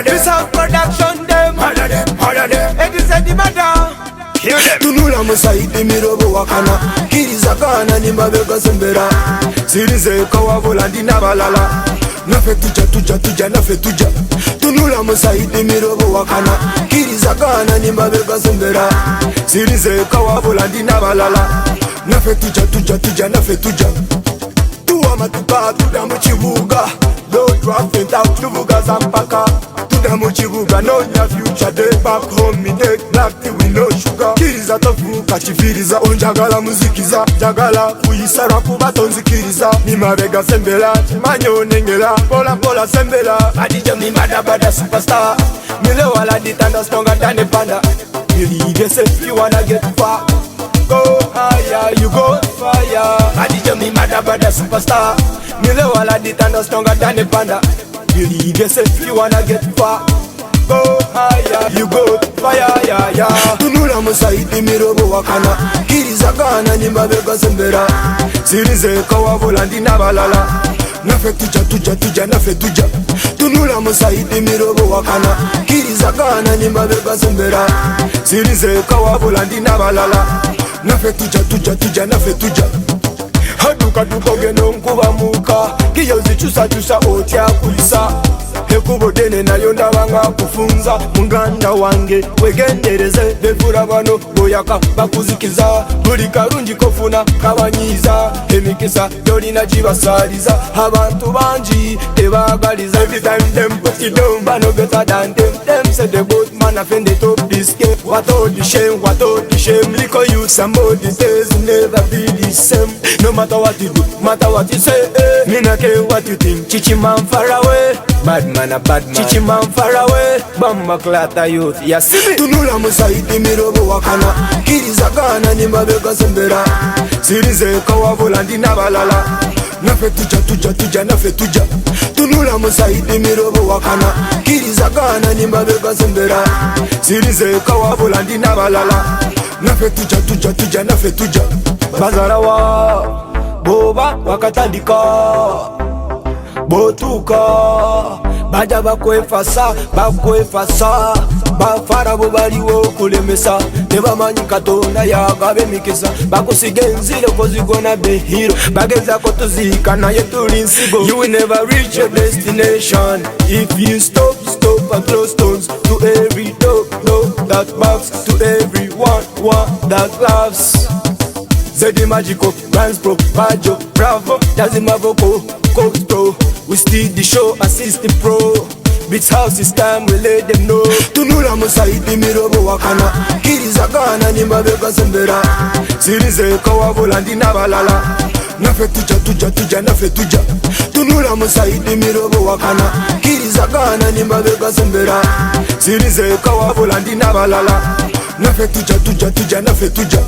This house production them. All of them. It is the matter. Tunula musaidi mirobo wakana kiriza kana ni mabega sembera sirize kawa volandi na balala Nafe tuja nafe tuja Tunula musaidi mirobo wakana kiriza kana ni mabega sembera sirize kawa volandi na balala Nafe tuja nafe tuja Tuwa matuka tuda muchibuga Don't drop it out tubuga zampaka Tuda muchibuga no nya future day back home me take black tea with no sugar Kiriza tofu kachifiriza onjagala muzikiza Jagala kuyisara kubatonzi kiriza Ni mabega sembela chimanyo nengela Pola pola sembela Adija mi bada superstar Mile wala ditanda stronger than a panda Believe say if you wanna get far Go higher, you go fire Adija mi bada superstar Mile wala ditanda stronger than a panda Believe say if you wanna get far Go higher, you go fire, yeah. Tunula musaidi mirobo wakana kiriza kana ni mabega sembera sirize kawa volandi na balala Nafe tuja nafe tuja Tunula musaidi mirobo wakana kiriza kana ni mabega sembera sirize kawa volandi na balala Nafe tuja nafe tuja Haduka geno nkuba muka Kiyozi chusa otya kulisa Hekubo dene na yonda wanga kufunza Munganda wange wegendereze Befura bano boyaka bakuzikiza Buri karungi kofuna kabanyiza Emikisa yori na jibasariza Abantu banji tebagaliza Every time them put it down Bano better than them Them say the boat man offend the top this game What all the shame Liko you somebody says never be the same No matter what you do, matter what you say Me not care what you think Chichi man far away Bad man a bad man Chichi man far away Bamba klata youth Ya sibi Tunula musaidi mirobo wakana kiriza kana ni mabega sembera sirize kawa volandi na balala Nafe tuja nafe tuja Tunula musaidi mirobo wakana kiriza kana ni mabega sembera sirize kawa volandi na balala Nafe tuja nafe tuja Bazarawa Boba wakatandika Botuka Baja bakwefasa Bafara bobaliwo kulemesa Nebamanyi katonda yagabe mikisa Bakusige enzile kozigona behiro Bageza kotuzika naye tuli nsigo You will never reach your destination If you stop and throw stones To every dog that barks To everyone that laughs Zedi magical, Rans Pro, Bajo, Bravo, Dazima Voco, Coach Pro We steal the show, assist the pro Beats house is time, we let them know Tunula musaidi mirobo wakana kiriza kana ni mabega sembera sirize kawa volandi na balala Nafe tuja nafe tuja Tunula musaidi mirobo wakana kiriza kana ni mabega sembera sirize kawa volandi na balala Nafe tuja nafe tuja